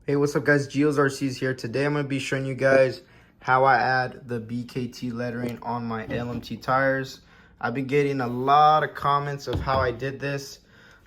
Hey, what's up guys? Geo's RC's here. Today I'm going to be showing you guys how I add the BKT lettering on my LMT tires. I've been getting a lot of comments of how I did this,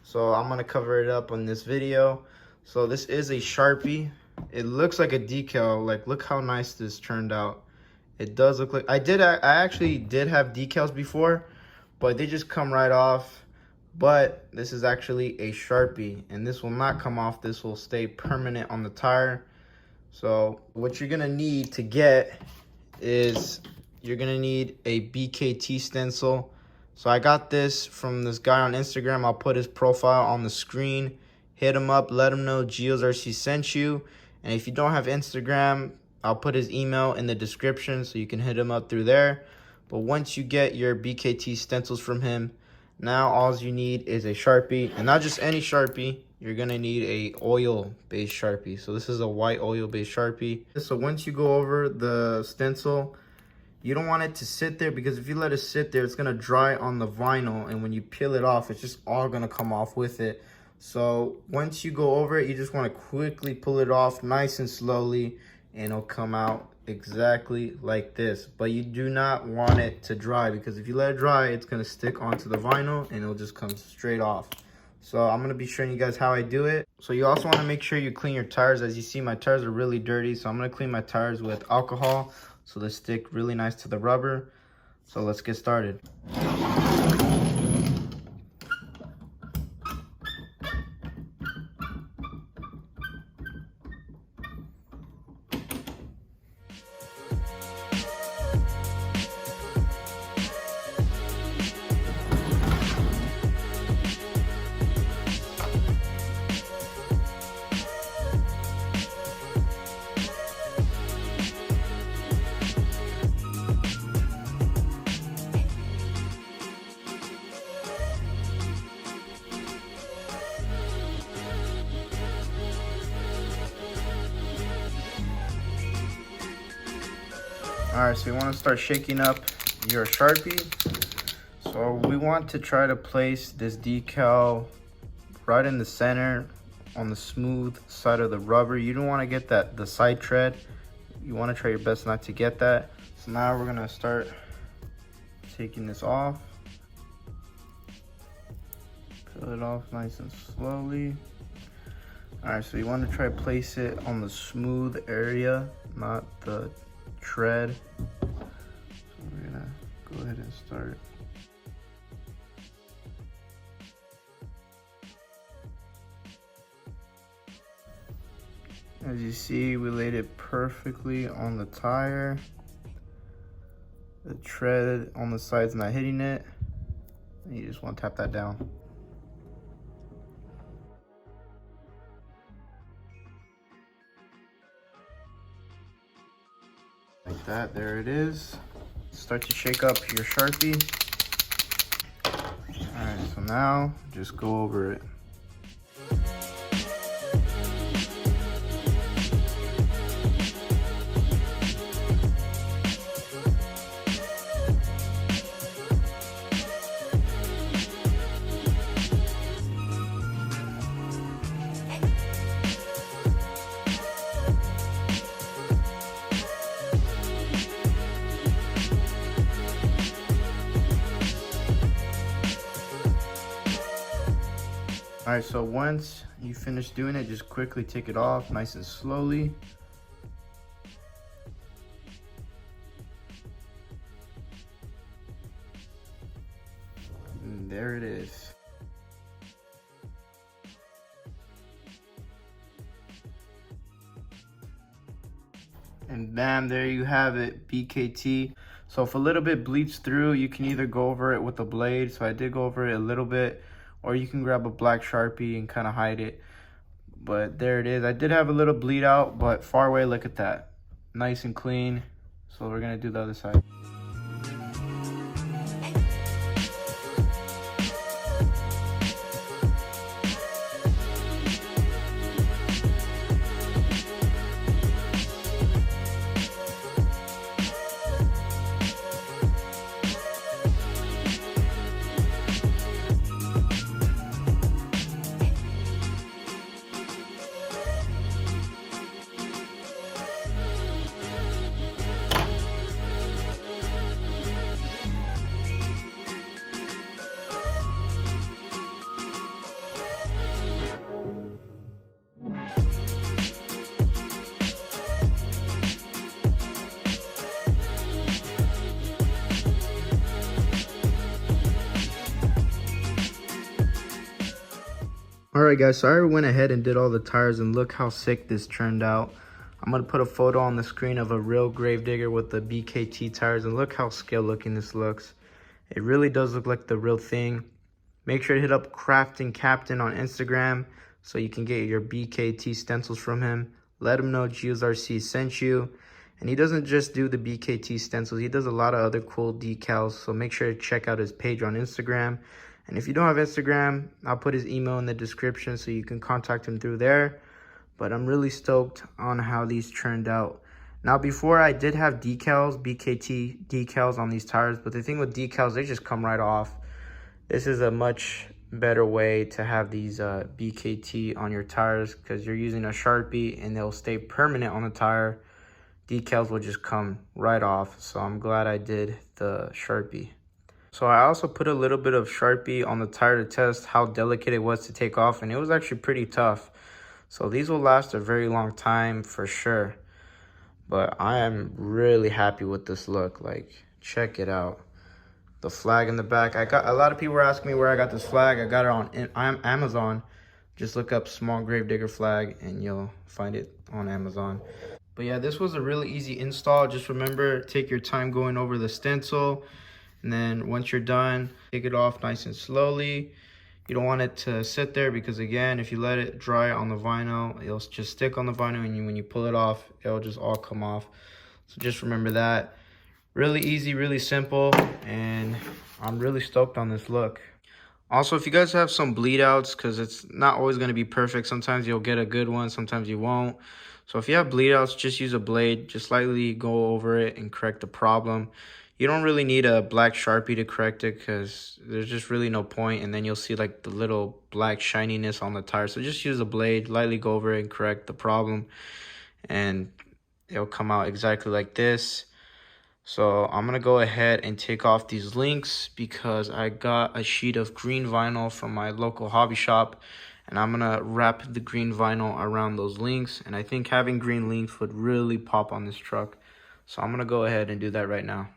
so I'm going to cover it up on this video. So this is a Sharpie. It looks like a decal. Like, look how nice this turned out. It does look like I actually did have decals before, but they just come right off. But this is actually a Sharpie, and this will not come off. This will stay permanent on the tire. So what you're gonna need to get is you're gonna need a BKT stencil. So I got this from this guy on Instagram. I'll put his profile on the screen. Hit him up, let him know Geo's RC sent you. And if you don't have Instagram, I'll put his email in the description so you can hit him up through there. But once you get your BKT stencils from him, now all you need is a Sharpie, and not just any Sharpie. You're gonna need a oil-based Sharpie. So this is a white oil-based Sharpie. So once you go over the stencil, you don't want it to sit there, because if you let it sit there, it's gonna dry on the vinyl, and when you peel it off, it's just all gonna come off with it. So once you go over it, you just want to quickly pull it off nice and slowly, and it'll come out exactly like this. But you do not want it to dry, because if you let it dry, it's going to stick onto the vinyl and it'll just come straight off. So I'm going to be showing you guys how I do it. So you also want to make sure you clean your tires. As you see, my tires are really dirty, so I'm going to clean my tires with alcohol so they stick really nice to the rubber. So let's get started. Alright, so you want to start shaking up your Sharpie. So we want to try to place this decal right in the center on the smooth side of the rubber. You don't want to get the side tread. You want to try your best not to get that. So now we're going to start taking this off. Peel it off nice and slowly. Alright, so you want to try to place it on the smooth area, not the tread. So we're gonna go ahead and start. As you see, we laid it perfectly on the tire. The tread on the side's not hitting it. And you just want to tap that down. Like that, there it is. Start to shake up your Sharpie. Alright, so now just go over it. All right, so once you finish doing it, just quickly take it off nice and slowly. And there it is. And bam, there you have it, BKT. So if a little bit bleeds through, you can either go over it with a blade. So I did go over it a little bit, or you can grab a black Sharpie and kind of hide it. But there it is. I did have a little bleed out, but far away, look at that. Nice and clean. So we're gonna do the other side. Alright guys, so I went ahead and did all the tires, and look how sick this turned out. I'm going to put a photo on the screen of a real Gravedigger with the BKT tires, and look how scale looking this looks. It really does look like the real thing. Make sure to hit up Crafting Captain on Instagram so you can get your BKT stencils from him. Let him know GeosRC sent you. And he doesn't just do the BKT stencils, he does a lot of other cool decals, so make sure to check out his page on Instagram. And if you don't have Instagram, I'll put his email in the description so you can contact him through there. But I'm really stoked on how these turned out. Now, before I did have decals, BKT decals on these tires, but the thing with decals, they just come right off. This is a much better way to have these BKT on your tires because you're using a Sharpie and they'll stay permanent on the tire. Decals will just come right off, so I'm glad I did the Sharpie. So I also put a little bit of Sharpie on the tire to test how delicate it was to take off, and it was actually pretty tough. So these will last a very long time for sure. But I am really happy with this look. Like, check it out. The flag in the back. A lot of people were asking me where I got this flag. I got it on Amazon. Just look up small Gravedigger flag and you'll find it on Amazon. But yeah, this was a really easy install. Just remember, take your time going over the stencil. And then once you're done, take it off nice and slowly. You don't want it to sit there because, again, if you let it dry on the vinyl, it'll just stick on the vinyl, and when you pull it off, it'll just all come off. So just remember that. Really easy, really simple, and I'm really stoked on this look. Also, if you guys have some bleed outs, because it's not always going to be perfect, sometimes you'll get a good one, sometimes you won't. So if you have bleed outs, just use a blade, just slightly go over it and correct the problem. You don't really need a black Sharpie to correct it because there's just really no point, and then you'll see like the little black shininess on the tire. So just use a blade, lightly go over it and correct the problem, and it'll come out exactly like this. So I'm going to go ahead and take off these links because I got a sheet of green vinyl from my local hobby shop, and I'm going to wrap the green vinyl around those links, and I think having green links would really pop on this truck. So I'm going to go ahead and do that right now.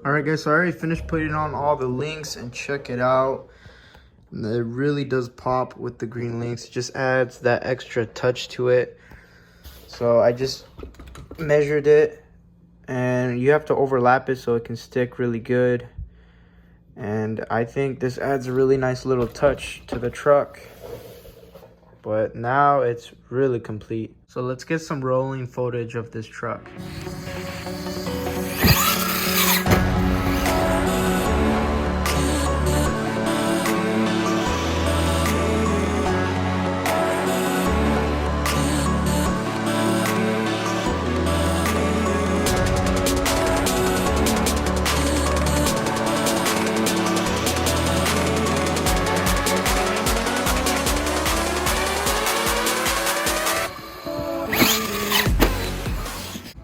Alright guys, so I already finished putting on all the links, and check it out. It really does pop with the green links. It just adds that extra touch to it. So I just measured it, and you have to overlap it so it can stick really good. And I think this adds a really nice little touch to the truck. But now it's really complete. So let's get some rolling footage of this truck.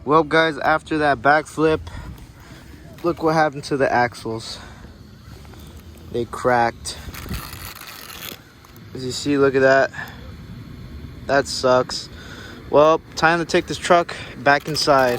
Well guys, after that backflip, look what happened to the axles. They cracked. As you see, look at that. That sucks. Well, time to take this truck back inside.